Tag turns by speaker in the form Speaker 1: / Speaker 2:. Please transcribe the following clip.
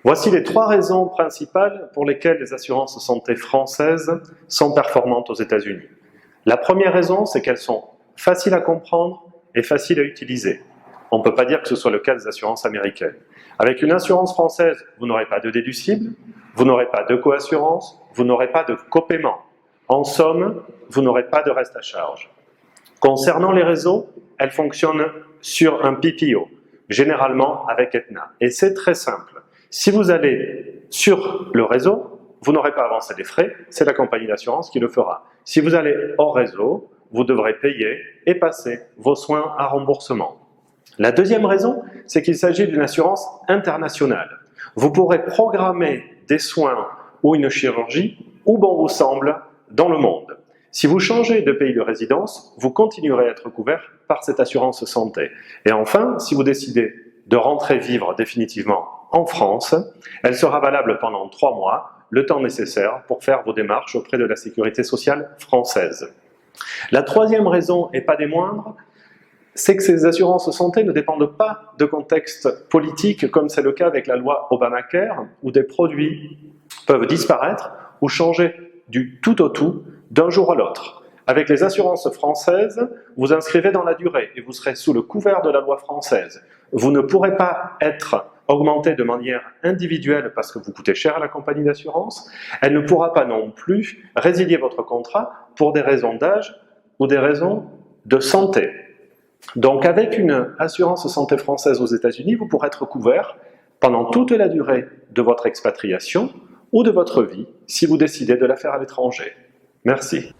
Speaker 1: Voici les 3 raisons principales pour lesquelles les assurances santé françaises sont performantes aux États-Unis. La première raison, c'est qu'elles sont faciles à comprendre et faciles à utiliser. On ne peut pas dire que ce soit le cas des assurances américaines. Avec une assurance française, vous n'aurez pas de déducible, vous n'aurez pas de coassurance, vous n'aurez pas de copaiement. En somme, vous n'aurez pas de reste à charge. Concernant les réseaux, elles fonctionnent sur un PPO, généralement avec Aetna. Et c'est très simple. Si vous allez sur le réseau, vous n'aurez pas avancé des frais, c'est la compagnie d'assurance qui le fera. Si vous allez hors réseau, vous devrez payer et passer vos soins à remboursement. La deuxième raison, c'est qu'il s'agit d'une assurance internationale. Vous pourrez programmer des soins ou une chirurgie où bon vous semble dans le monde. Si vous changez de pays de résidence, vous continuerez à être couvert par cette assurance santé. Et enfin, si vous décidez de rentrer vivre définitivement en France, elle sera valable pendant 3 mois, le temps nécessaire pour faire vos démarches auprès de la sécurité sociale française. La troisième raison, et pas des moindres, c'est que ces assurances santé ne dépendent pas de contexte politique, comme c'est le cas avec la loi Obamacare, où des produits peuvent disparaître ou changer du tout au tout d'un jour à l'autre. Avec les assurances françaises, vous inscrivez dans la durée et vous serez sous le couvert de la loi française. Vous ne pourrez pas être augmenté de manière individuelle parce que vous coûtez cher à la compagnie d'assurance. Elle ne pourra pas non plus résilier votre contrat pour des raisons d'âge ou des raisons de santé. Donc avec une assurance santé française aux États-Unis, vous pourrez être couvert pendant toute la durée de votre expatriation ou de votre vie si vous décidez de la faire à l'étranger. Merci.